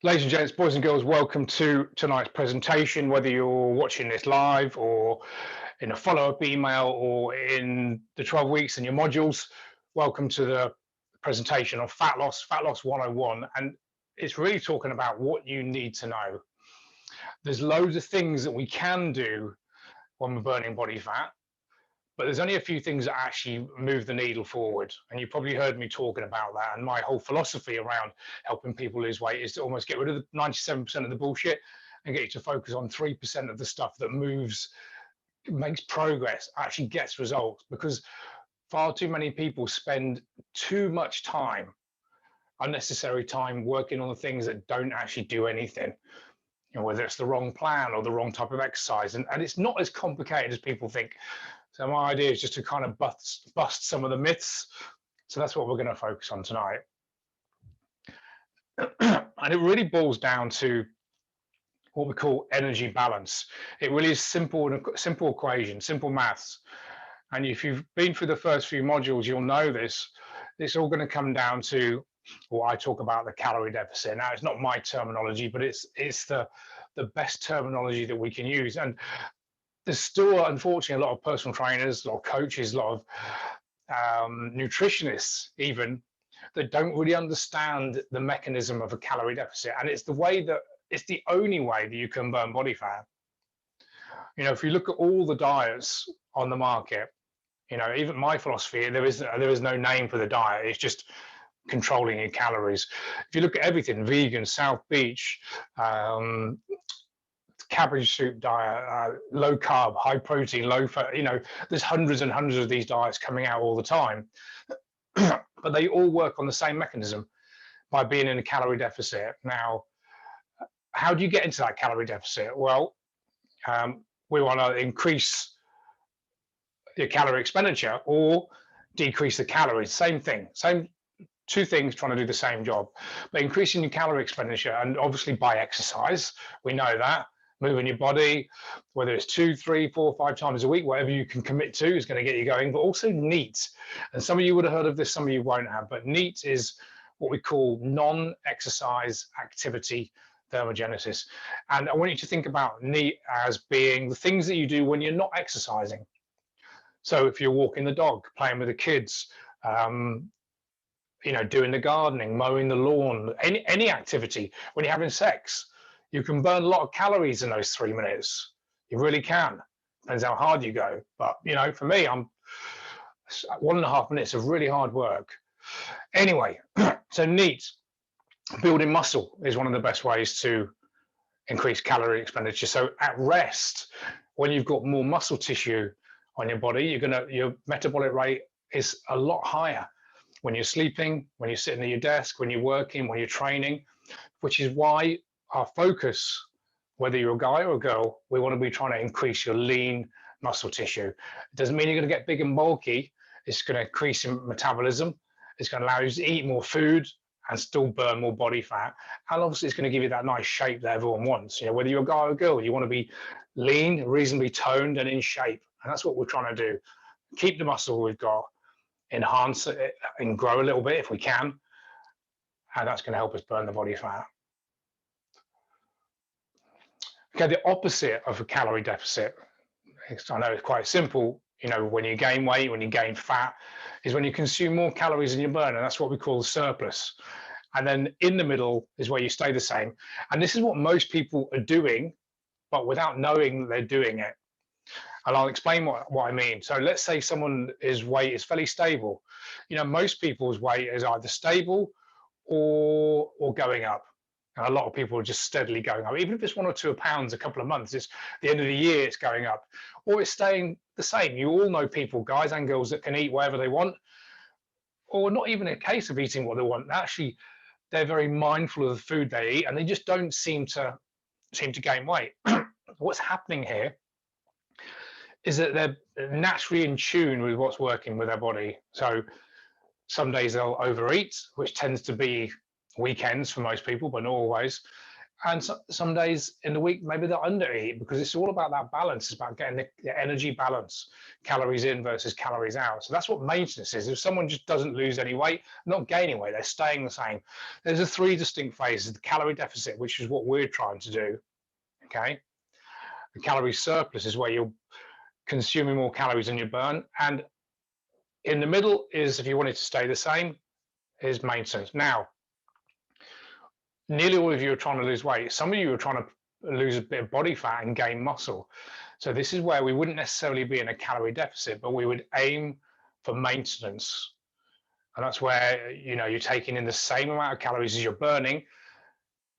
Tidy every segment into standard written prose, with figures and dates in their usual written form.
Ladies and gents, boys and girls, welcome to tonight's presentation, whether you're watching this live or in a follow-up email or in the 12 weeks in your modules. Welcome to the presentation on Fat Loss 101. And it's really talking about what you need to know. There's loads of things that we can do when we're burning body fat, but there's only a few things that actually move the needle forward. And you probably heard me talking about that. And my whole philosophy around helping people lose weight is to almost get rid of the 97% of the bullshit and get you to focus on 3% of the stuff that moves, makes progress, actually gets results. Because far too many people spend too much time, unnecessary time, working on the things that don't actually do anything. You know, whether it's the wrong plan or the wrong type of exercise. And it's not as complicated as people think. So my idea is just to kind of bust some of the myths. So that's what we're going to focus on tonight. And it really boils down to what we call energy balance. It really is simple equation, simple maths. And if you've been through the first few modules, you'll know this. It's all going to come down to what I talk about, the calorie deficit. Now, it's not my terminology, but it's the best terminology that we can use. And there's still, unfortunately, a lot of personal trainers, a lot of coaches, a lot of nutritionists even, that don't really understand the mechanism of a calorie deficit. And it's the only way that you can burn body fat. You know, if you look at all the diets on the market, you know, even my philosophy, there is no name for the diet. It's just controlling your calories. If you look at everything, vegan, South Beach, cabbage soup diet, low carb, high protein, low fat, you know, there's hundreds and hundreds of these diets coming out all the time. But they all work on the same mechanism, by being in a calorie deficit. Now, how do you get into that calorie deficit? Well, we want to increase your calorie expenditure or decrease the calories. Same thing, same two things trying to do the same job. But increasing your calorie expenditure, and obviously by exercise, we know that. Moving your body, whether it's 2, 3, 4, 5 times a week, whatever you can commit to is going to get you going, but also NEAT. And some of you would have heard of this, some of you won't have, but NEAT is what we call non-exercise activity thermogenesis. And I want you to think about NEAT as being the things that you do when you're not exercising. So if you're walking the dog, playing with the kids, you know, doing the gardening, mowing the lawn, any activity, when you're having sex, you can burn a lot of calories in those 3 minutes. You really can. Depends how hard you go. But, you know, for me, I'm 1.5 minutes of really hard work. Anyway, so NEAT, building muscle is one of the best ways to increase calorie expenditure. So at rest, when you've got more muscle tissue on your body, your metabolic rate is a lot higher. When you're sleeping, when you're sitting at your desk, when you're working, when you're training, which is why our focus, whether you're a guy or a girl, we want to be trying to increase your lean muscle tissue. It doesn't mean you're going to get big and bulky. It's going to increase your metabolism. It's going to allow you to eat more food and still burn more body fat. And obviously, it's going to give you that nice shape that everyone wants. You know, whether you're a guy or a girl, you want to be lean, reasonably toned, and in shape. And that's what we're trying to do. Keep the muscle we've got, enhance it, and grow a little bit if we can. And that's going to help us burn the body fat. Okay, the opposite of a calorie deficit, I know it's quite simple, you know, when you gain weight, when you gain fat, is when you consume more calories than you burn, and that's what we call the surplus. And then in the middle is where you stay the same. And this is what most people are doing, but without knowing that they're doing it. And I'll explain what I mean. So let's say someone's weight is fairly stable. You know, most people's weight is either stable or going up. And a lot of people are just steadily going up. Even if it's 1 or 2 pounds a couple of months, it's the end of the year, it's going up. Or it's staying the same. You all know people, guys and girls, that can eat whatever they want, or not even a case of eating what they want. Actually, they're very mindful of the food they eat, and they just don't seem to gain weight. What's happening here is that they're naturally in tune with what's working with their body. So some days they'll overeat, which tends to be weekends for most people, but not always. And some days in the week, maybe they'll undereat, because it's all about that balance. It's about getting the energy balance, calories in versus calories out. So that's what maintenance is. If someone just doesn't lose any weight, not gaining weight, they're staying the same. There's a 3 distinct phases: the calorie deficit, which is what we're trying to do. Okay. The calorie surplus is where you're consuming more calories than you burn. And in the middle is, if you want it to stay the same, is maintenance. Now, nearly all of you are trying to lose weight. Some of you are trying to lose a bit of body fat and gain muscle. So this is where we wouldn't necessarily be in a calorie deficit, but we would aim for maintenance. And that's where, you know, you're taking in the same amount of calories as you're burning,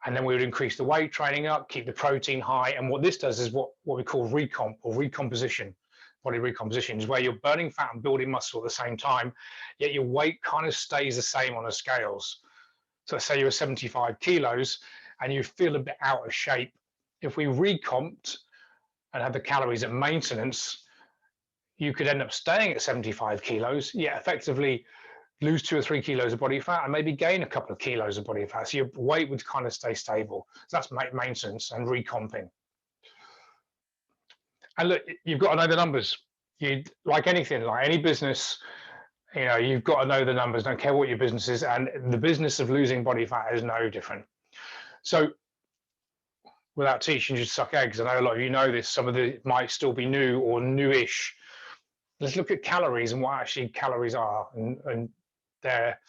and then we would increase the weight training up, keep the protein high. And what this does is what we call recomp, or recomposition. Body recomposition is where you're burning fat and building muscle at the same time, yet your weight kind of stays the same on the scales. So let's say you're 75 kilos and you feel a bit out of shape. If we recomped and had the calories at maintenance, you could end up staying at 75 kilos, yet effectively lose 2 or 3 kilos of body fat and maybe gain a couple of kilos of body fat. So your weight would kind of stay stable. So that's maintenance and recomping. And look, you've got to know the numbers. You, like anything, like any business, you know, you've got to know the numbers. Don't care what your business is, and the business of losing body fat is no different. So, without teaching you to suck eggs, I know a lot of you know this. Some of it might still be new or newish. Let's look at calories and what actually calories are, and their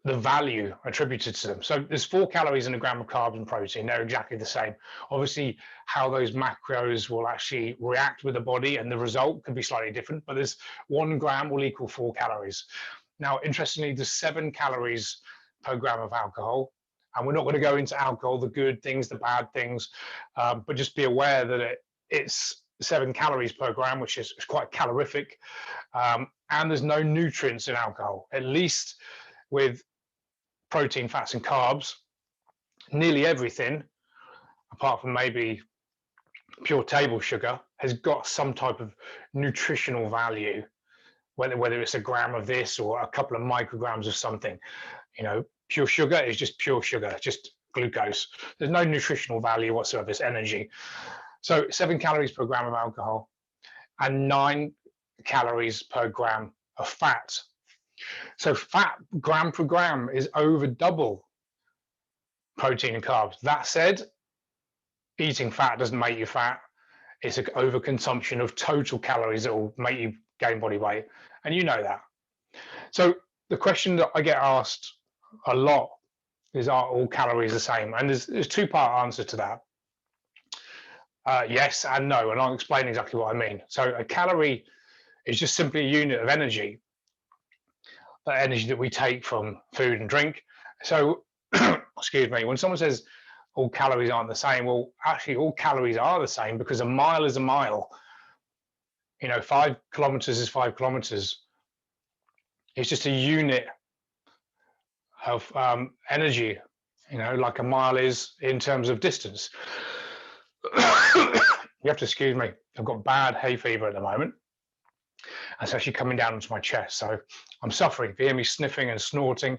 the value attributed to them. So there's 4 calories in a gram of carbs and protein. They're exactly the same. Obviously, how those macros will actually react with the body and the result could be slightly different, but there's 1 gram will equal 4 calories. Now, interestingly, there's 7 calories per gram of alcohol. And we're not going to go into alcohol, the good things, the bad things, but just be aware that it's 7 calories per gram, which is quite calorific. And there's no nutrients in alcohol, at least with protein, fats, and carbs. Nearly everything, apart from maybe pure table sugar, has got some type of nutritional value, whether it's a gram of this or a couple of micrograms of something. You know, pure sugar is just pure sugar, just glucose. There's no nutritional value whatsoever, it's energy. So 7 calories per gram of alcohol and 9 calories per gram of fat. So fat, gram per gram, is over double protein and carbs. That said, eating fat doesn't make you fat. It's an overconsumption of total calories that will make you gain body weight. And you know that. So the question that I get asked a lot is, are all calories the same? And there's a 2-part answer to that. Yes and no, and I'll explain exactly what I mean. So a calorie is just simply a unit of energy, that energy that we take from food and drink. So, excuse me, when someone says all calories aren't the same, well, actually all calories are the same, because a mile is a mile. You know, 5 kilometers is 5 kilometers. It's just a unit of energy, you know, like a mile is in terms of distance. You have to excuse me, I've got bad hay fever at the moment. It's actually coming down onto my chest, so I'm suffering. If you hear me sniffing and snorting,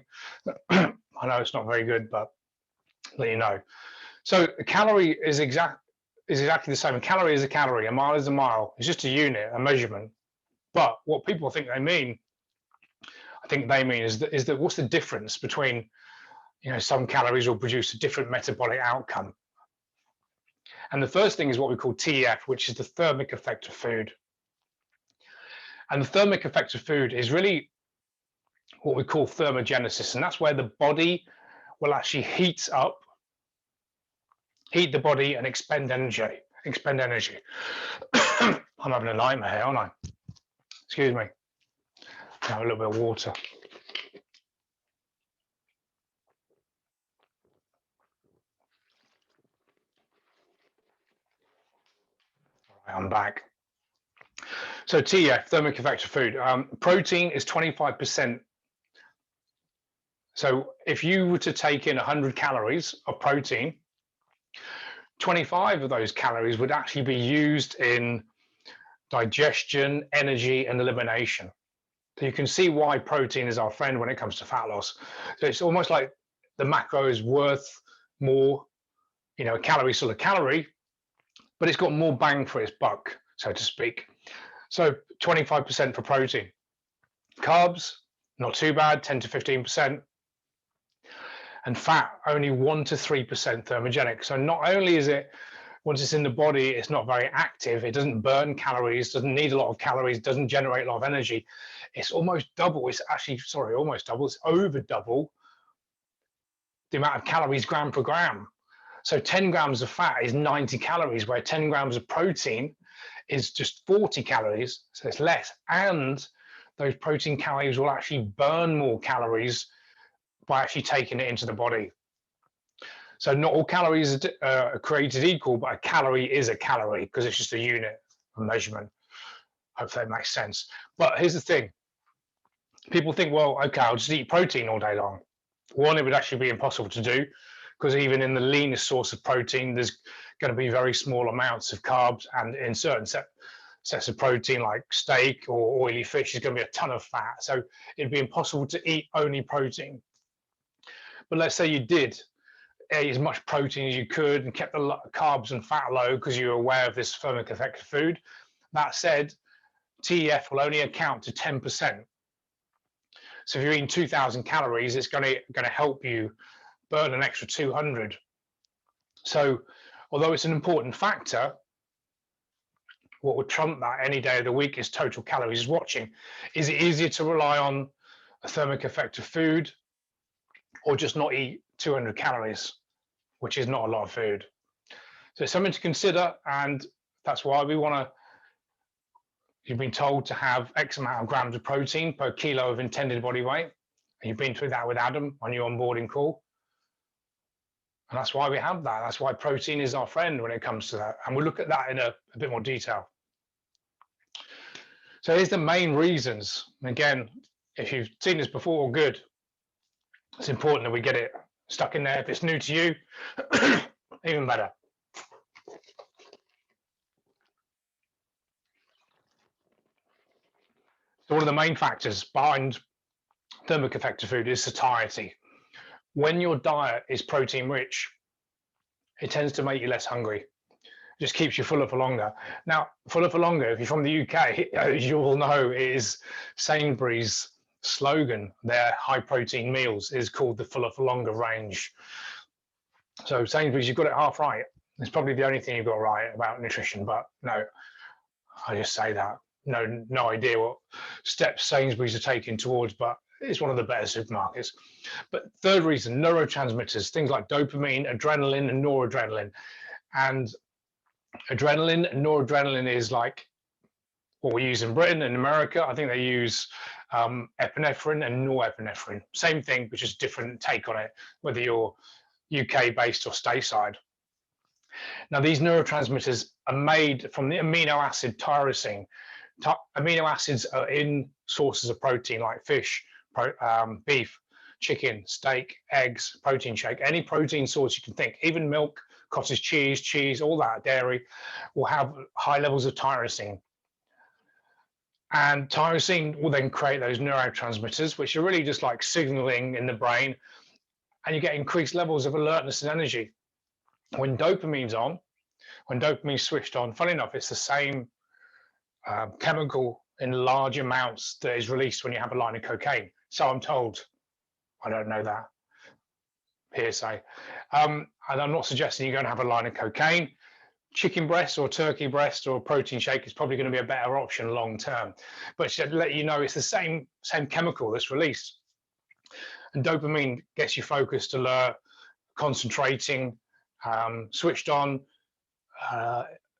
I know it's not very good, but let you know. So a calorie is exactly the same. A calorie is a calorie, a mile is a mile. It's just a unit, a measurement. But what people think they mean, I think they mean is that what's the difference between, you know, some calories will produce a different metabolic outcome. And the first thing is what we call TEF, which is the thermic effect of food. And the thermic effect of food is really what we call thermogenesis, and that's where the body will actually heat the body and expend energy. I'm having a nightmare here, aren't I? Excuse me. Have a little bit of water. All right, I'm back. So TEF, thermic effect of food. Protein is 25%. So if you were to take in 100 calories of protein, 25 of those calories would actually be used in digestion, energy, and elimination. So you can see why protein is our friend when it comes to fat loss. So it's almost like the macro is worth more, a calorie is still a calorie, but it's got more bang for its buck, so to speak. So 25% for protein. Carbs, not too bad, 10 to 15%. And fat, only 1 to 3% thermogenic. So not only is it, once it's in the body, it's not very active, it doesn't burn calories, doesn't need a lot of calories, doesn't generate a lot of energy. It's almost double, it's actually, sorry, almost double, it's over double the amount of calories gram per gram. So 10 grams of fat is 90 calories, where 10 grams of protein is just 40 calories, so it's less. And those protein calories will actually burn more calories by actually taking it into the body. So not all calories are created equal, but a calorie is a calorie because it's just a unit of measurement. Hopefully that makes sense. But here's the thing. People think, well, okay, I'll just eat protein all day long. One, it would actually be impossible to do because even in the leanest source of protein, there's going to be very small amounts of carbs, and in certain sets of protein like steak or oily fish, there's going to be a ton of fat. So it'd be impossible to eat only protein. But let's say you did eat as much protein as you could and kept the carbs and fat low because you were aware of this thermic effect of food. That said, TEF will only account to 10%. So if you're eating 2,000 calories, it's going to help you burn an extra 200. So although it's an important factor, what would trump that any day of the week is total calories watching. Is it easier to rely on a thermic effect of food or just not eat 200 calories, which is not a lot of food? So it's something to consider, and that's why we want to, you've been told to have X amount of grams of protein per kilo of intended body weight. And you've been through that with Adam on your onboarding call. And that's why we have that. That's why protein is our friend when it comes to that. And we'll look at that in a bit more detail. So here's the main reasons. And again, if you've seen this before, good. It's important that we get it stuck in there. If it's new to you, even better. So one of the main factors behind thermic effect of food is satiety. When your diet is protein rich, it tends to make you less hungry. It just keeps you fuller for longer. Now, fuller for longer, if you're from the UK, as you all know, is Sainsbury's slogan. Their high protein meals is called the fuller for longer range. So Sainsbury's, you've got it half right. It's probably the only thing you've got right about nutrition, but no, I just say that. No idea what steps Sainsbury's are taking towards, but it's one of the better supermarkets. But third reason, neurotransmitters, things like dopamine, adrenaline, and noradrenalin. And adrenaline and noradrenalin is like what we use in Britain and America. I think they use epinephrine and norepinephrine. Same thing, but just different take on it, whether you're UK based or stateside. Now, these neurotransmitters are made from the amino acid tyrosine. Amino acids are in sources of protein like fish, beef, chicken, steak, eggs, protein shake, any protein source you can think, even milk, cottage cheese, all that, dairy, will have high levels of tyrosine. And tyrosine will then create those neurotransmitters, which are really just like signaling in the brain, and you get increased levels of alertness and energy. When dopamine's on, when dopamine's switched on, funny enough, it's the same chemical in large amounts that is released when you have a line of cocaine. So I'm told. I don't know that. Hearsay. And I'm not suggesting you're going to have a line of cocaine. Chicken breast or turkey breast or protein shake is probably going to be a better option long term. But to let you know, it's the same chemical that's released. And dopamine gets you focused, alert, concentrating, switched on.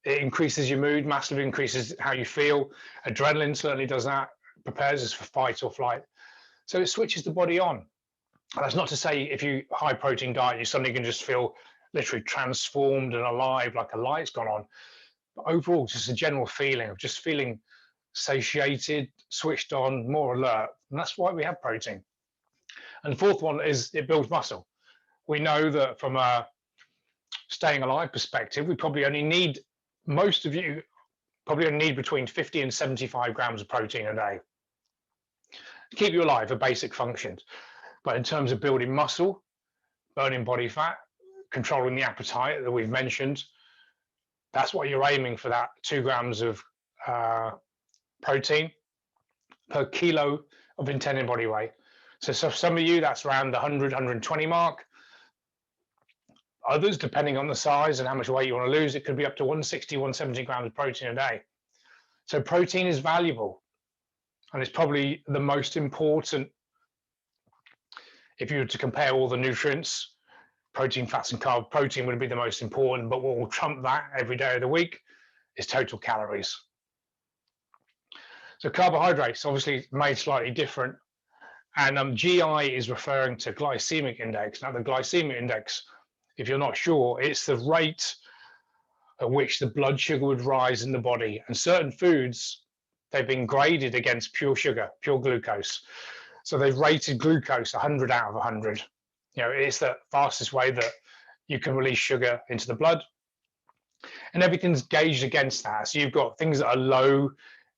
It increases your mood, massively increases how you feel. Adrenaline certainly does that, prepares us for fight or flight. So it switches the body on. That's not to say if you high protein diet, you suddenly can just feel literally transformed and alive, like a light's gone on. But overall, just a general feeling of just feeling satiated, switched on, more alert. And that's why we have protein. And the fourth one is it builds muscle. We know that from a staying alive perspective, we probably only need, most of you probably only need between 50 and 75 grams of protein a day to keep you alive for basic functions. But in terms of building muscle, burning body fat, controlling the appetite that we've mentioned. That's what you're aiming for, that 2 grams of protein per kilo of intended body weight. So some of you, that's around the 100, 120 mark. Others, depending on the size and how much weight you want to lose, it could be up to 160, 170 grams of protein a day. So protein is valuable, and it's probably the most important. If you were to compare all the nutrients, protein, fats, and carbs, protein would be the most important, but what will trump that every day of the week is total calories. So carbohydrates, obviously made slightly different, and GI is referring to glycemic index. Now, the glycemic index, if you're not sure, it's the rate at which the blood sugar would rise in the body. And certain foods, they've been graded against pure sugar, pure glucose. So they've rated glucose 100 out of 100. You know, it's the fastest way that you can release sugar into the blood. And everything's gauged against that. So you've got things that are low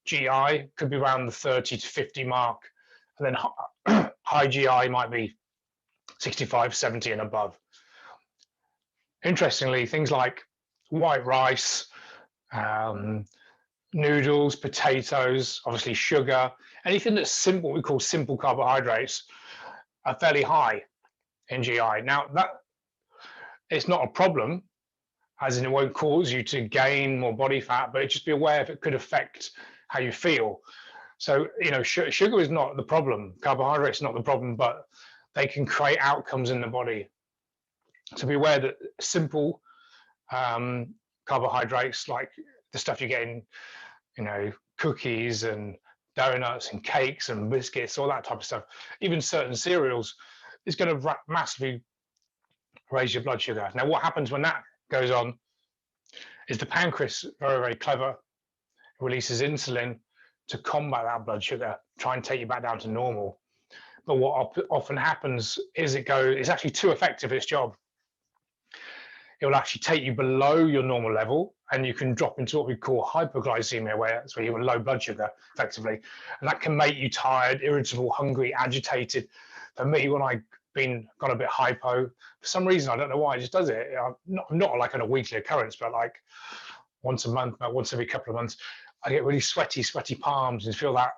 GI, could be around the 30 to 50 mark. And then high GI might be 65, 70 and above. Interestingly, things like white rice, noodles, potatoes, obviously sugar, anything that's simple, what we call simple carbohydrates, are fairly high in GI. Now, that it's not a problem, as in it won't cause you to gain more body fat, but just be aware if it could affect how you feel. So, you know, sugar is not the problem, carbohydrates are not the problem, but they can create outcomes in the body. So be aware that simple carbohydrates, like the stuff you get in, you know, cookies and donuts and cakes and biscuits, all that type of stuff, even certain cereals, is going to massively raise your blood sugar. Now, what happens when that goes on is the pancreas, very, very clever, releases insulin to combat that blood sugar, try and take you back down to normal. But what often happens is it's actually too effective, its job. It will actually take you below your normal level, and you can drop into what we call hypoglycemia, where you have low blood sugar, effectively. And that can make you tired, irritable, hungry, agitated. For me, when I've gone a bit hypo, for some reason, I don't know why, it just does it. Not like on a weekly occurrence, but like once a month, once every couple of months, I get really sweaty palms and feel that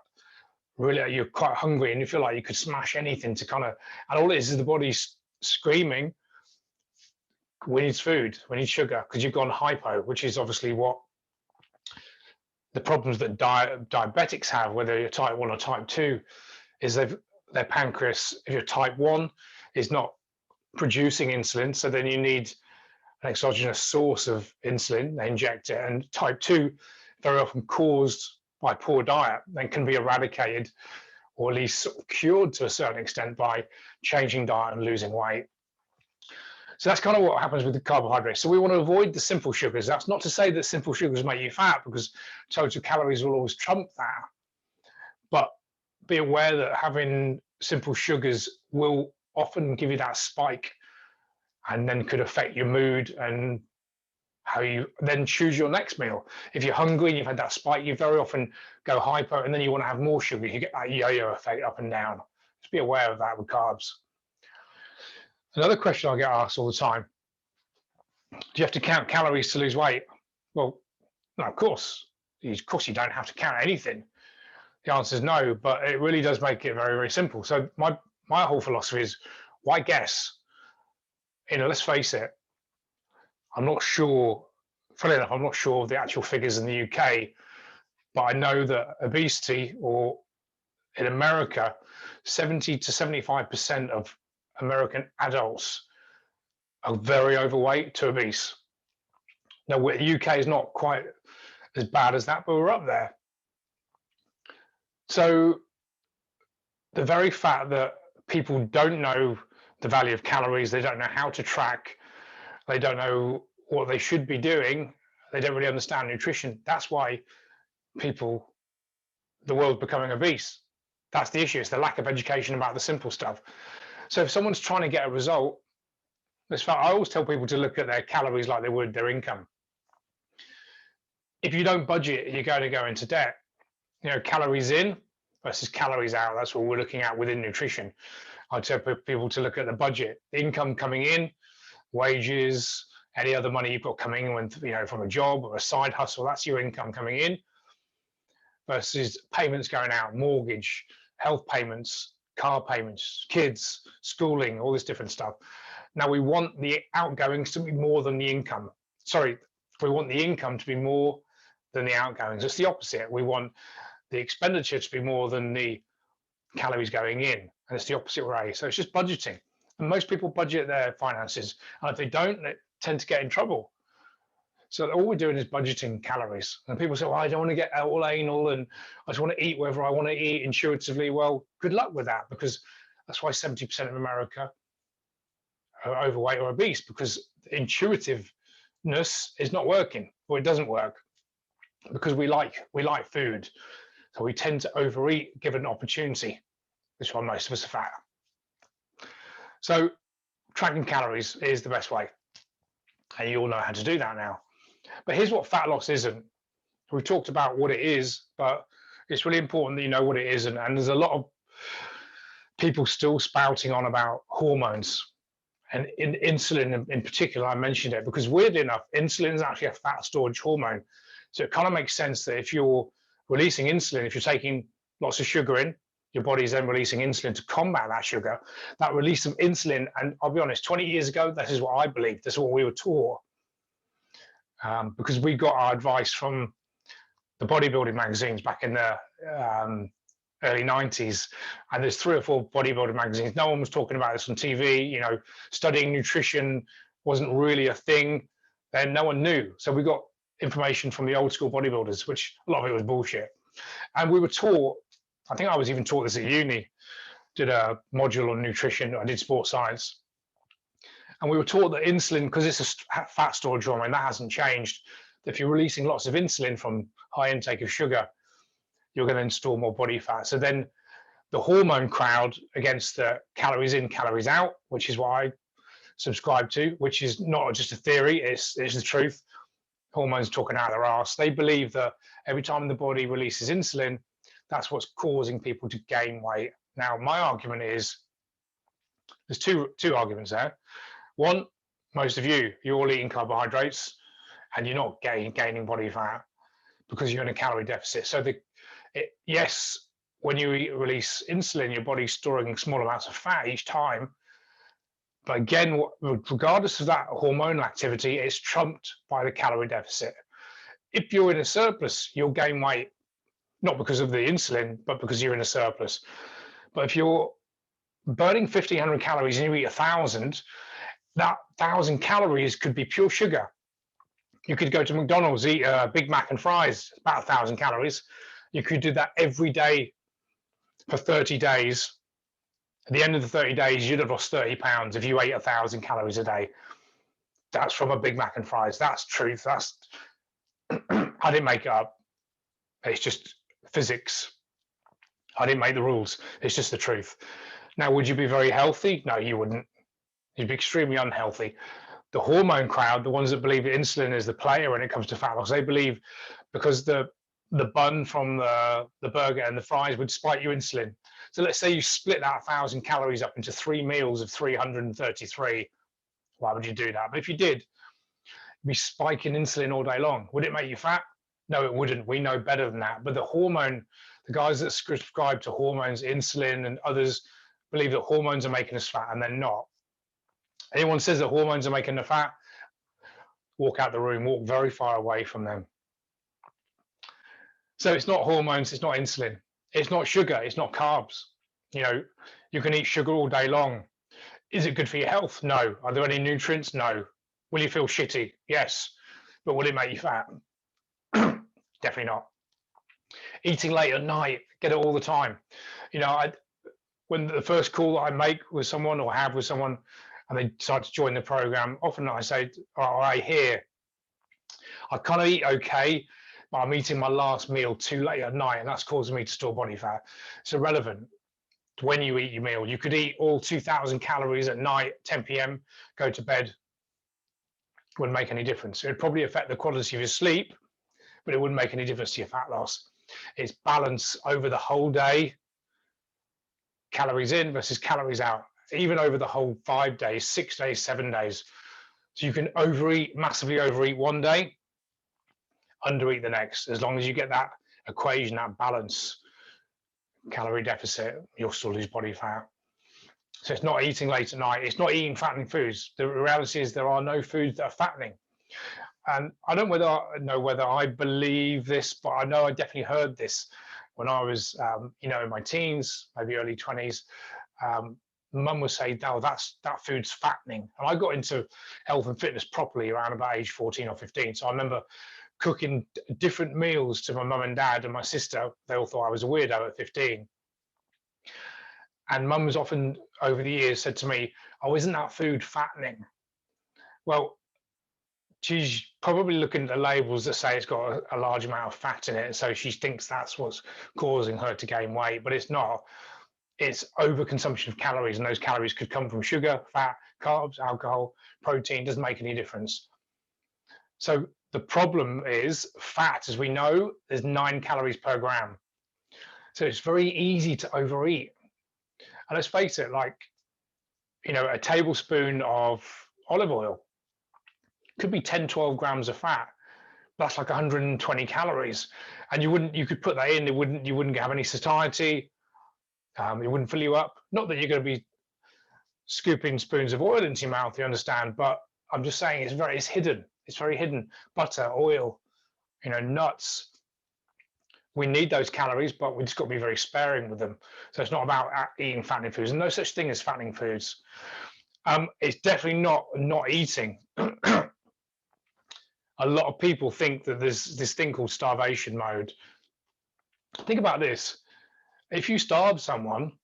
really you're quite hungry and you feel like you could smash anything to kind of, and all it is the body's screaming, we need food, we need sugar, because you've gone hypo, which is obviously what the problems that diabetics have, whether you're type 1 or type 2, is their pancreas, if you're type 1, is not producing insulin, so then you need an exogenous source of insulin, they inject it, and type 2, very often caused by poor diet, then can be eradicated or at least cured to a certain extent by changing diet and losing weight. So that's kind of what happens with the carbohydrates. So we want to avoid the simple sugars. That's not to say that simple sugars make you fat, because total calories will always trump that. But be aware that having simple sugars will often give you that spike, and then could affect your mood and how you then choose your next meal. If you're hungry and you've had that spike, you very often go hypo, and then you want to have more sugar. You get that yo-yo effect up and down. Just be aware of that with carbs. Another question I get asked all the time: do you have to count calories to lose weight? Well, no, of course you don't have to count anything. The answer is no, but it really does make it very, very simple. So my whole philosophy is, why guess? You know, let's face it, I'm not sure, funnily enough, I'm not sure of the actual figures in the UK, but I know that obesity, or in America, 70 to 75% of American adults are very overweight to obese. Now, the UK is not quite as bad as that, but we're up there. So the very fact that people don't know the value of calories, they don't know how to track, they don't know what they should be doing, they don't really understand nutrition. That's why the world's becoming obese. That's the issue. It's the lack of education about the simple stuff. So if someone's trying to get a result, I always tell people to look at their calories like they would their income. If you don't budget, you're going to go into debt. You know, calories in versus calories out, that's what we're looking at within nutrition. I tell people to look at the budget, the income coming in wages, any other money you've got coming in, from a job or a side hustle. That's your income coming in versus payments going out, mortgage, health payments, car payments, kids, schooling, all this different stuff. Now we want the outgoings to be more than the income. Sorry, we want the income to be more than the outgoings. It's the opposite. We want the expenditure to be more than the calories going in, and it's the opposite way. So it's just budgeting. And most people budget their finances, and if they don't, they tend to get in trouble. So all we're doing is budgeting calories. And people say, well, I don't want to get all anal and I just want to eat whatever I want to eat intuitively. Well, good luck with that, because that's why 70% of America are overweight or obese, because intuitiveness is not working, or it doesn't work, because we like food. So we tend to overeat given an opportunity. That's why most of us are fat. So tracking calories is the best way. And you all know how to do that now. But here's what fat loss isn't. We've talked about what it is, but it's really important that you know what it isn't. And there's a lot of people still spouting on about hormones. And in insulin in particular, I mentioned it because, weirdly enough, insulin is actually a fat storage hormone. So it kind of makes sense that if you're releasing insulin, if you're taking lots of sugar in, your body is then releasing insulin to combat that sugar. That release of insulin, and I'll be honest, 20 years ago, this is what I believed. This is what we were taught. Because we got our advice from the bodybuilding magazines back in the early 90s. And there's 3 or 4 bodybuilding magazines. No one was talking about this on TV. Studying nutrition wasn't really a thing. Then no one knew. So we got information from the old school bodybuilders, which a lot of it was bullshit. And we were taught, I think I was even taught this at uni, did a module on nutrition. I did sports science. And we were taught that insulin, because it's a fat storage hormone, that hasn't changed. If you're releasing lots of insulin from high intake of sugar, you're going to store more body fat. So then the hormone crowd against the calories in, calories out, which is what I subscribe to, which is not just a theory, it's the truth. Hormones talking out their ass. They believe that every time the body releases insulin, that's what's causing people to gain weight. Now, my argument is, there's two arguments there. One, most of you're all eating carbohydrates and you're not gaining body fat because you're in a calorie deficit. So yes, when you release insulin, your body's storing small amounts of fat each time. But again, regardless of that hormonal activity, it's trumped by the calorie deficit. If you're in a surplus, you'll gain weight, not because of the insulin, but because you're in a surplus. But if you're burning 1,500 calories and you eat 1,000, that 1,000 calories could be pure sugar. You could go to McDonald's, eat a Big Mac and fries, about 1,000 calories. You could do that every day for 30 days. At the end of the 30 days, you'd have lost 30 pounds if you ate 1,000 calories a day. That's from a Big Mac and fries. That's truth. That's I didn't make it up. It's just physics. I didn't make the rules. It's just the truth. Now, would you be very healthy? No, you wouldn't. You'd be extremely unhealthy. The hormone crowd, the ones that believe insulin is the player when it comes to fat loss, they believe because the bun from the burger and the fries would spike your insulin. So let's say you split that 1,000 calories up into 3 meals of 333. Why would you do that? But if you did, you'd be spiking insulin all day long. Would it make you fat? No, it wouldn't. We know better than that. But the guys that subscribe to hormones, insulin and others, believe that hormones are making us fat, and they're not. Anyone says that hormones are making them fat, walk out the room, walk very far away from them. So it's not hormones, it's not insulin, it's not sugar, it's not carbs. You can eat sugar all day long. Is it good for your health? No. Are there any nutrients? No. Will you feel shitty? Yes. But will it make you fat? Definitely not. Eating late at night, get it all the time. When the first call that I make with someone or have with someone and they decide to join the program, often I say, I kind of eat okay, but I'm eating my last meal too late at night and that's causing me to store body fat. It's irrelevant to when you eat your meal. You could eat all 2,000 calories at night, 10 p.m., go to bed. Wouldn't make any difference. It would probably affect the quality of your sleep, but it wouldn't make any difference to your fat loss. It's balance over the whole day, calories in versus calories out, even over the whole 5 days, 6 days, 7 days. So you can overeat, massively overeat one day, undereat the next. As long as you get that equation, that balance, calorie deficit, you'll still lose body fat. So it's not eating late at night. It's not eating fattening foods. The reality is there are no foods that are fattening. And I don't know whether I believe this, but I know I definitely heard this when I was, in my teens, maybe early 20s. Mum would say, "No, that food's fattening." And I got into health and fitness properly around about age 14 or 15. So I remember cooking different meals to my mum and dad and my sister. They all thought I was a weirdo at 15. And mum was often, over the years, said to me, "Oh, isn't that food fattening?" Well, she's probably looking at the labels that say it's got a large amount of fat in it. So she thinks that's what's causing her to gain weight, but it's not. It's overconsumption of calories, and those calories could come from sugar, fat, carbs, alcohol, protein, doesn't make any difference. So the problem is fat, as we know, there's 9 calories per gram. So it's very easy to overeat. And let's face it, like, a tablespoon of olive oil could be 10, 12 grams of fat. That's like 120 calories. And you could put that in, you wouldn't have any satiety. It wouldn't fill you up. Not that you're going to be scooping spoons of oil into your mouth, you understand, but I'm just saying it's hidden. It's very hidden. Butter, oil, nuts. We need those calories, but we just got to be very sparing with them. So it's not about eating fattening foods. And no such thing as fattening foods. It's definitely not eating. A lot of people think that there's this thing called starvation mode. Think about this. If you starve someone,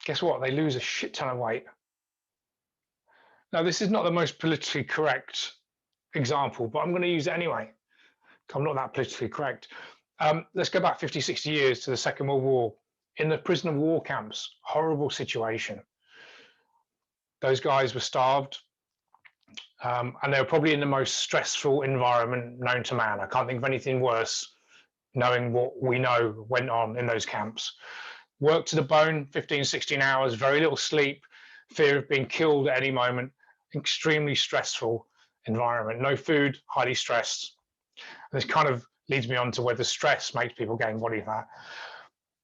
guess what? They lose a shit ton of weight. Now, this is not the most politically correct example, but I'm going to use it anyway. I'm not that politically correct. Let's go back 50, 60 years to the Second World War. In the prisoner of war camps, horrible situation. Those guys were starved, and they were probably in the most stressful environment known to man. I can't think of anything worse, knowing what we know went on in those camps. Work to the bone, 15, 16 hours, very little sleep, fear of being killed at any moment, extremely stressful environment, no food, highly stressed. And this kind of leads me on to whether stress makes people gain body fat.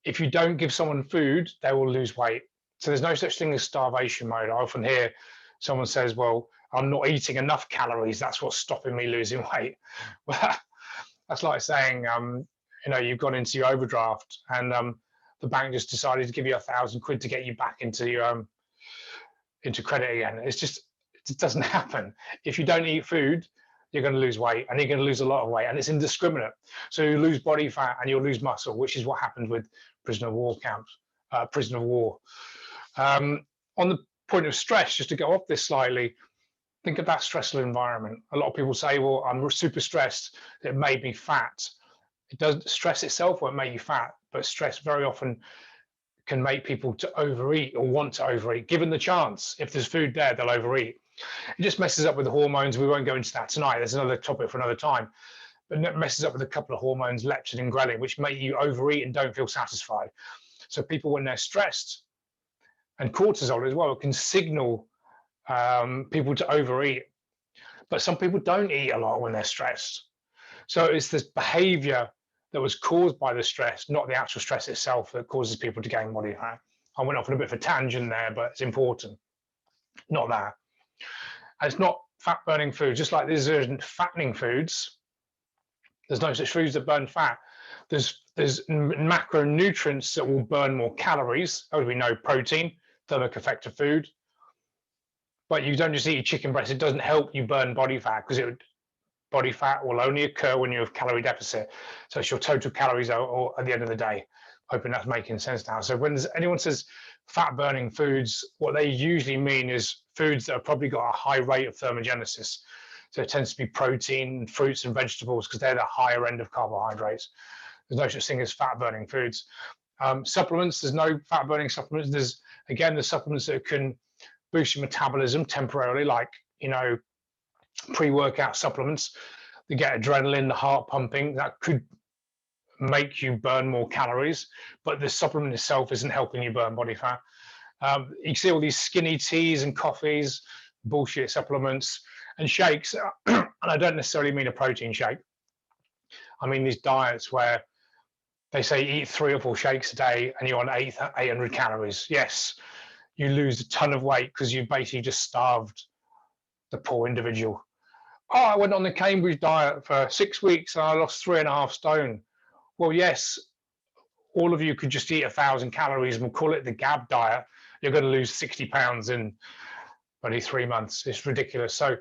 If you don't give someone food, they will lose weight. So there's no such thing as starvation mode. I often hear someone says, "Well, I'm not eating enough calories. That's what's stopping me losing weight." Well, that's like saying, you've gone into your overdraft and the bank just decided to give you £1,000 to get you back into credit again. It just doesn't happen. If you don't eat food, you're going to lose weight, and you're going to lose a lot of weight, and it's indiscriminate. So you lose body fat and you'll lose muscle, which is what happened with prisoner of war camps, prisoner of war. On the point of stress, just to go off this slightly, think of that stressful environment. A lot of people say, "Well, I'm super stressed. It made me fat." It doesn't. Stress itself won't make you fat, but stress very often can make people to overeat or want to overeat. Given the chance, if there's food there, they'll overeat. It just messes up with the hormones. We won't go into that tonight. There's another topic for another time. But it messes up with a couple of hormones, leptin and ghrelin, which make you overeat and don't feel satisfied. So people, when they're stressed, and cortisol as well, can signal people to overeat. But some people don't eat a lot when they're stressed. So it's this behavior that was caused by the stress, not the actual stress itself, that causes people to gain body fat. I went off on a bit of a tangent there, but it's important. Not that. And it's not fat-burning foods, just like there isn't fattening foods. There's no such foods that burn fat. There's macronutrients that will burn more calories. As we know, protein, thermic effect of food. But you don't just eat a chicken breast. It doesn't help you burn body fat, because body fat will only occur when you have calorie deficit. So it's your total calories at the end of the day. Hoping that's making sense now. So when anyone says fat burning foods, what they usually mean is foods that have probably got a high rate of thermogenesis. So it tends to be protein, fruits and vegetables, because they're the higher end of carbohydrates. There's no such thing as fat burning foods. Supplements, there's no fat burning supplements. There's supplements that can boost your metabolism temporarily, like, pre-workout supplements. They get adrenaline, the heart pumping. That could make you burn more calories, but the supplement itself isn't helping you burn body fat. You see all these skinny teas and coffees, bullshit supplements and shakes. And I don't necessarily mean a protein shake. I mean these diets where they say eat 3 or 4 shakes a day and you're on 800 calories. Yes, you lose a ton of weight because you basically just starved the poor individual. Oh, I went on the Cambridge diet for 6 weeks and I lost 3.5 stone. Well, yes, all of you could just eat 1,000 calories and we'll call it the Gab diet. You're going to lose 60 pounds in only 3 months. It's ridiculous. So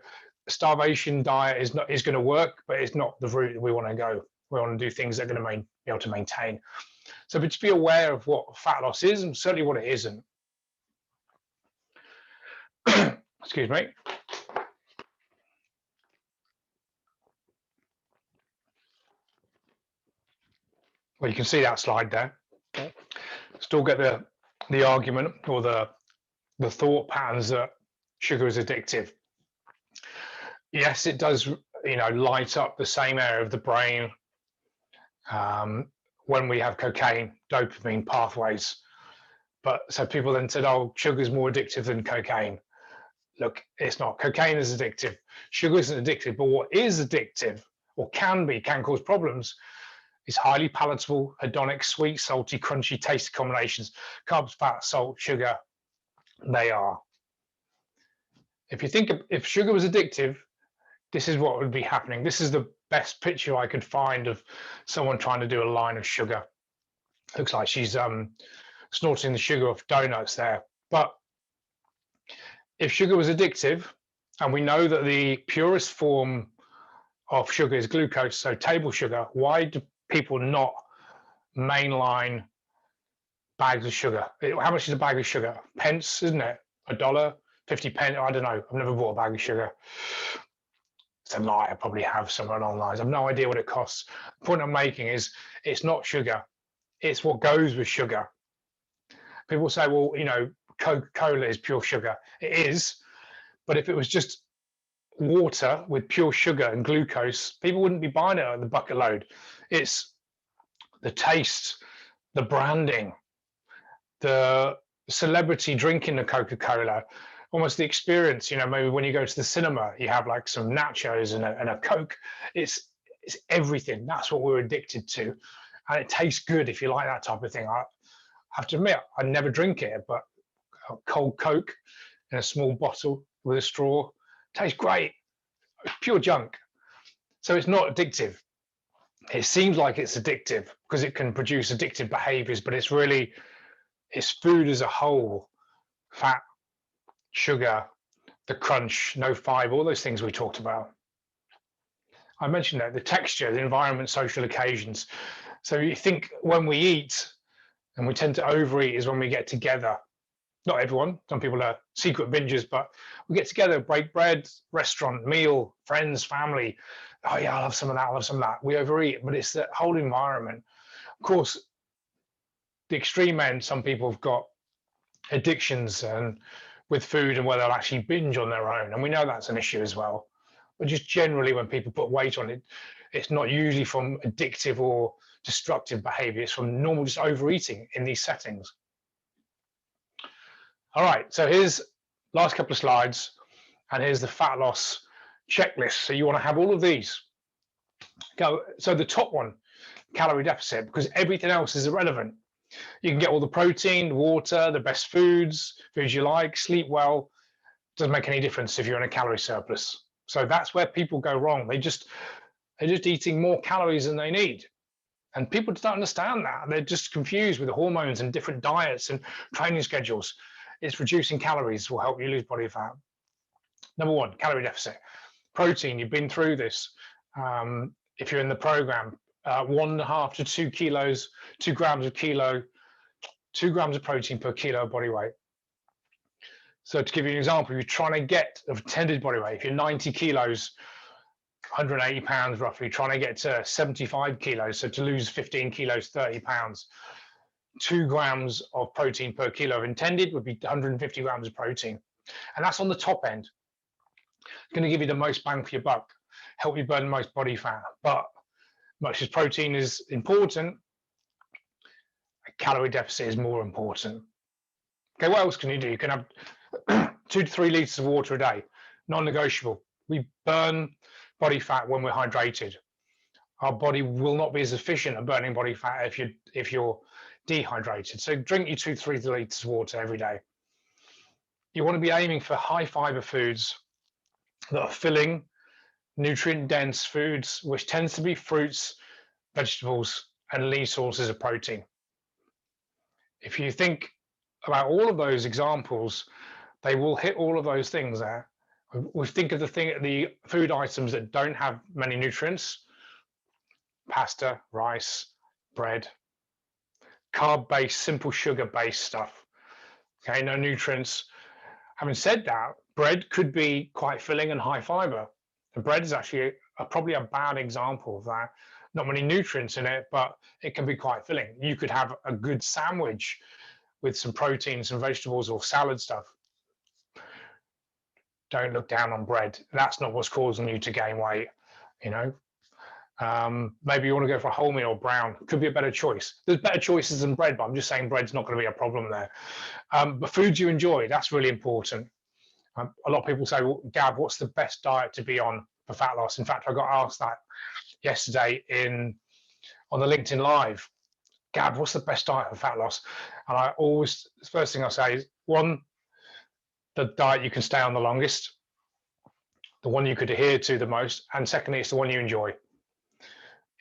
starvation diet is going to work, but it's not the route we want to go. We want to do things that are going to be able to maintain. So but just be aware of what fat loss is and certainly what it isn't. Excuse me. Well, you can see that slide there. Still get the argument or the thought patterns that sugar is addictive. Yes, it does, light up the same area of the brain when we have cocaine, dopamine pathways. But so people then said, oh, sugar is more addictive than cocaine. Look, it's not. Cocaine is addictive. Sugar isn't addictive, but what is addictive or can cause problems is highly palatable, hedonic, sweet, salty, crunchy, tasty combinations. Carbs, fat, salt, sugar, they are. If you think if sugar was addictive, this is what would be happening. This is the best picture I could find of someone trying to do a line of sugar. Looks like she's snorting the sugar off donuts there. But if sugar was addictive, and we know that the purest form of sugar is glucose, so table sugar, why do people not mainline bags of sugar? How much is a bag of sugar? Pence, isn't it? $1, 50 pence, I don't know. I've never bought a bag of sugar. It's a lie, I probably have somewhere online. I have no idea what it costs. The point I'm making is it's not sugar, it's what goes with sugar. People say, well, Coca-Cola is pure sugar. It is, but if it was just water with pure sugar and glucose, people wouldn't be buying it at the bucket load. It's the taste, the branding, the celebrity drinking the Coca-Cola, almost the experience. Maybe when you go to the cinema, you have like some nachos and a Coke. It's everything. That's what we're addicted to, and it tastes good if you like that type of thing. I have to admit, I never drink it, but a cold Coke in a small bottle with a straw tastes great. Pure junk. So it's not addictive. It seems like it's addictive because it can produce addictive behaviors, but it's food as a whole. Fat, sugar, the crunch, no fiber, all those things we talked about. I mentioned that, the texture, the environment, social occasions. So you think when we eat, and we tend to overeat, is when we get together. Not everyone, some people are secret bingers, but we get together, break bread, restaurant, meal, friends, family. Oh yeah, I'll have some of that, I'll have some of that. We overeat, but it's the whole environment. Of course, the extreme end, some people have got addictions and with food and where they'll actually binge on their own. And we know that's an issue as well. But just generally when people put weight on it, it's not usually from addictive or destructive behavior. It's from normal just overeating in these settings. All right, so here's last couple of slides, and here's the fat loss checklist. So you want to have all of these. So the top one, calorie deficit, because everything else is irrelevant. You can get all the protein, water, the best foods you like, sleep well. Doesn't make any difference if you're in a calorie surplus. So that's where people go wrong. They're just eating more calories than they need. And people don't understand that. They're just confused with the hormones and different diets and training schedules. It's reducing calories will help you lose body fat. Number one, calorie deficit. Protein, you've been through this. If you're in the program, 1.5 to 2 kilos, 2 grams of kilo, 2 grams of protein per kilo of body weight. So to give you an example, if you're trying to get of intended body weight, if you're 90 kilos, 180 pounds roughly, trying to get to 75 kilos, so to lose 15 kilos, 30 pounds, 2 grams of protein per kilo of intended would be 150 grams of protein. And that's on the top end. It's going to give you the most bang for your buck, help you burn the most body fat. But much as protein is important, a calorie deficit is more important. Okay, what else can you do? You can have 2 to 3 liters of water a day, non-negotiable. We burn body fat when we're hydrated. Our body will not be as efficient at burning body fat if you're dehydrated. So drink your 2 to 3 liters of water every day. You want to be aiming for high fiber foods that are filling, nutrient dense foods, which tends to be fruits, vegetables, and lean sources of protein. If you think about all of those examples, they will hit all of those things there. We think of the food items that don't have many nutrients: pasta, rice, bread, carb-based, simple sugar-based stuff. Okay, no nutrients. Having said that, bread could be quite filling and high fiber. The bread is actually probably a bad example of that. Not many nutrients in it, but it can be quite filling. You could have a good sandwich with some protein, some vegetables, or salad stuff. Don't look down on bread. That's not what's causing you to gain weight. You know, maybe you want to go for a wholemeal or brown. Could be a better choice. There's better choices than bread, but I'm just saying bread's not going to be a problem there. But foods you enjoy, that's really important. A lot of people say, well, Gab, what's the best diet to be on for fat loss? In fact, I got asked that yesterday on the LinkedIn Live. Gab, what's the best diet for fat loss? And I always, the first thing I say is, one, the diet you can stay on the longest, the one you could adhere to the most, and secondly, it's the one you enjoy.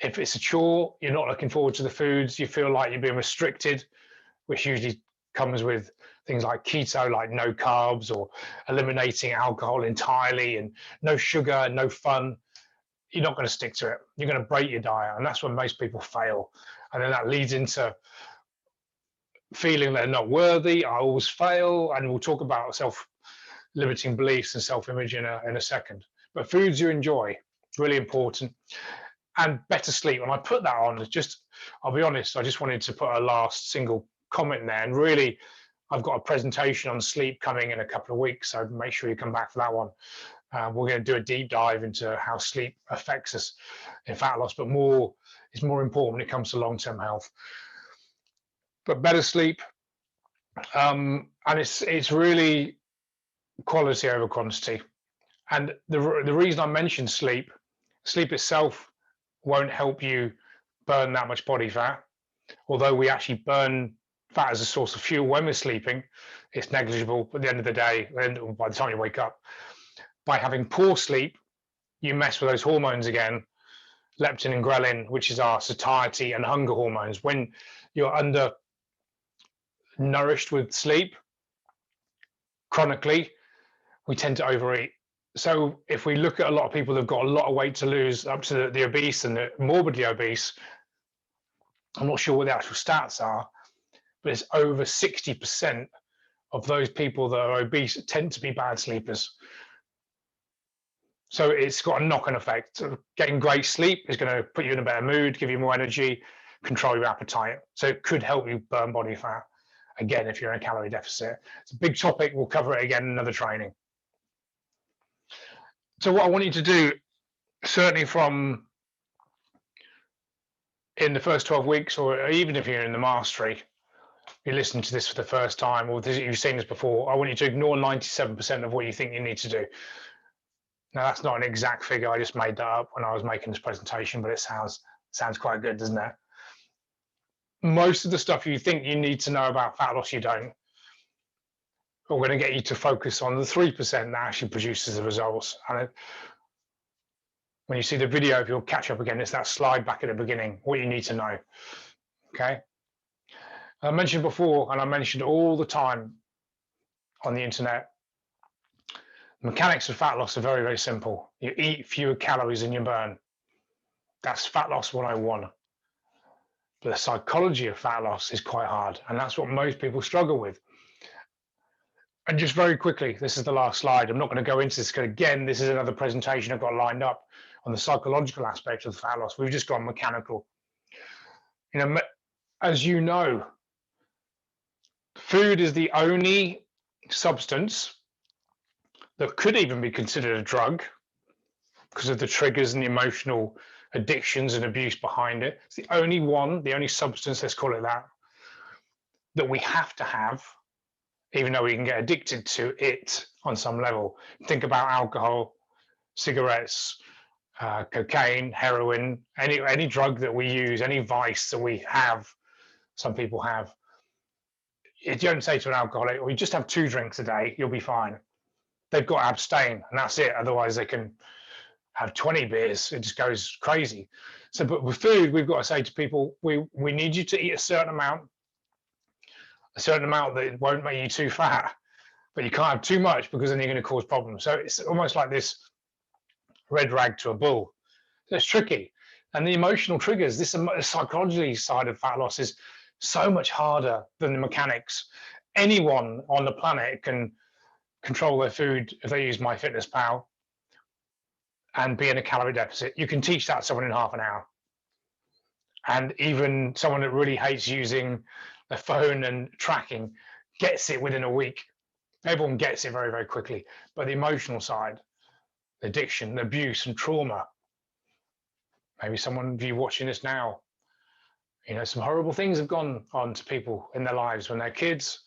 If it's a chore, you're not looking forward to the foods, you feel like you're being restricted, which usually comes with things like keto, like no carbs, or eliminating alcohol entirely, and no sugar, no fun, you're not going to stick to it. You're going to break your diet, and that's when most people fail. And then that leads into feeling they're not worthy, I always fail, and we'll talk about self-limiting beliefs and self-image in a second. But foods you enjoy, really important. And better sleep. And I put that on, I'll be honest, I just wanted to put a last single comment there. And really, I've got a presentation on sleep coming in a couple of weeks, so make sure you come back for that one. We're going to do a deep dive into how sleep affects us in fat loss, but it's more important when it comes to long-term health. But better sleep, and it's really quality over quantity. And the reason I mentioned sleep itself won't help you burn that much body fat. Although we actually burn fat as a source of fuel when we're sleeping, it's negligible at the end of the day, and by the time you wake up. By having poor sleep, you mess with those hormones again, leptin and ghrelin, which is our satiety and hunger hormones. When you're undernourished with sleep, chronically, we tend to overeat. So if we look at a lot of people that have got a lot of weight to lose, up to the obese and the morbidly obese, I'm not sure what the actual stats are, but it's over 60% of those people that are obese tend to be bad sleepers. So it's got a knock-on effect. So getting great sleep is going to put you in a better mood, give you more energy, control your appetite. So it could help you burn body fat, again, if you're in a calorie deficit. It's a big topic. We'll cover it again in another training. So what I want you to do, certainly from in the first 12 weeks, or even if you're in the mastery, you're listening to this for the first time, or you've seen this before, I want you to ignore 97% of what you think you need to do. Now, that's not an exact figure. I just made that up when I was making this presentation, but it sounds quite good, doesn't it? Most of the stuff you think you need to know about fat loss, you don't. We're going to get you to focus on the 3% that actually produces the results. And when you see the video, if you'll catch up again, it's that slide back at the beginning, what you need to know. Okay. I mentioned before, and I mentioned all the time on the internet, the mechanics of fat loss are very, very simple. You eat fewer calories than you burn. That's fat loss 101. But the psychology of fat loss is quite hard, and that's what most people struggle with. And just very quickly, this is the last slide. I'm not going to go into this because, again, this is another presentation I've got lined up on the psychological aspect of fat loss. We've just gone mechanical. You know, as you know, food is the only substance that could even be considered a drug because of the triggers and the emotional addictions and abuse behind it. It's the only substance, let's call it that we have to have even though we can get addicted to it on some level. Think about alcohol, cigarettes, cocaine, heroin, any drug that we use, any vice that we have, some people have. If you don't say to an alcoholic, "We just have 2 drinks a day, you'll be fine." They've got to abstain, and that's it. Otherwise, they can have 20 beers. It just goes crazy. So, but with food, we've got to say to people, we need you to eat a certain amount that won't make you too fat, but you can't have too much because then you're going to cause problems. So it's almost like this red rag to a bull. So it's tricky. And the emotional triggers, this psychology side of fat loss is so much harder than the mechanics. Anyone on the planet can control their food if they use MyFitnessPal and be in a calorie deficit. You can teach that to someone in half an hour. And even someone that really hates using their phone and tracking gets it within a week. Everyone gets it very, very quickly. But the emotional side, addiction, abuse, and trauma. Maybe someone of you watching this now, some horrible things have gone on to people in their lives when they're kids,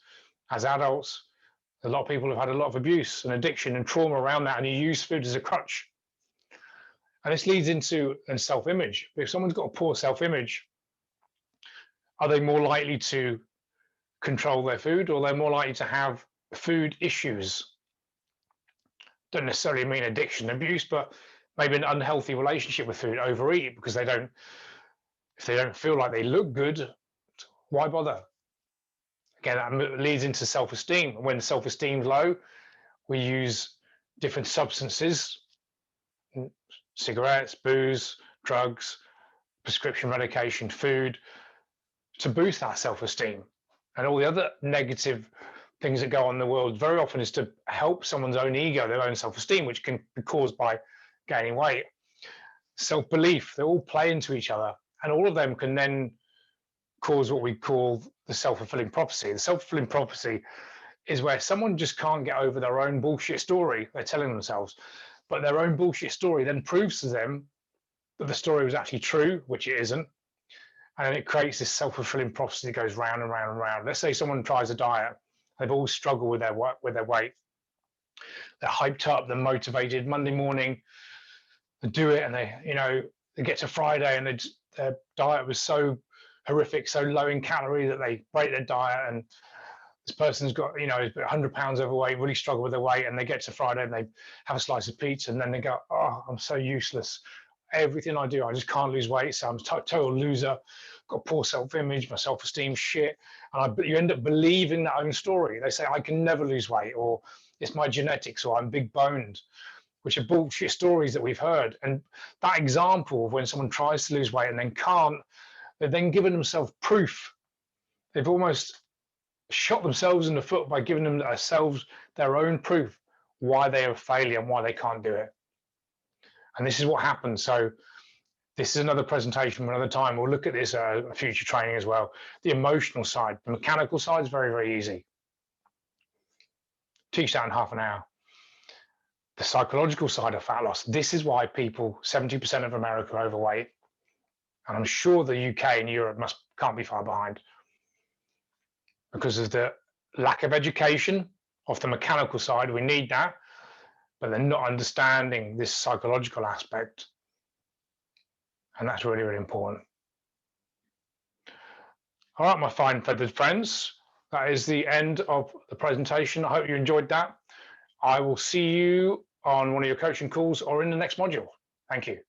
as adults. A lot of people have had a lot of abuse and addiction and trauma around that, and you use food as a crutch. And this leads into self-image. If someone's got a poor self-image, are they more likely to control their food, or they're more likely to have food issues? Don't necessarily mean addiction, abuse, but maybe an unhealthy relationship with food, overeat because if they don't feel like they look good, why bother? Again, that leads into self-esteem. When self-esteem's low, we use different substances, cigarettes, booze, drugs, prescription medication, food, to boost our self-esteem. And all the other negative things that go on in the world very often is to help someone's own ego, their own self-esteem, which can be caused by gaining weight. Self-belief, they all play into each other, and all of them can then cause what we call the self-fulfilling prophecy. The self-fulfilling prophecy is where someone just can't get over their own bullshit story they're telling themselves, but their own bullshit story then proves to them that the story was actually true, which it isn't. And then it creates this self-fulfilling prophecy that goes round and round and round. Let's say someone tries a diet, they've all struggled with their weight. They're hyped up, they're motivated. Monday morning, they do it, and they get to Friday, and their diet was so horrific, so low in calorie that they break their diet, and this person's got 100 pounds overweight, really struggle with their weight, and they get to Friday and they have a slice of pizza, and then they go, "Oh, I'm so useless. Everything I do, I just can't lose weight, so I'm a total loser. Got poor self-image, my self-esteem shit." And you end up believing that own story. They say, "I can never lose weight," or "It's my genetics," or "I'm big boned," which are bullshit stories that we've heard. And that example of when someone tries to lose weight and then can't, they've then given themselves proof. They've almost shot themselves in the foot by giving themselves their own proof why they are a failure and why they can't do it. And this is what happens. So this is another presentation for another time. We'll look at this future training as well. The emotional side, the mechanical side is very, very easy. Teach that in half an hour. The psychological side of fat loss, this is why 70% of America are overweight. And I'm sure the UK and Europe can't be far behind, because of the lack of education of the mechanical side. We need that, but they're not understanding this psychological aspect. And that's really, really important. All right, my fine feathered friends, that is the end of the presentation. I hope you enjoyed that. I will see you on one of your coaching calls or in the next module. Thank you.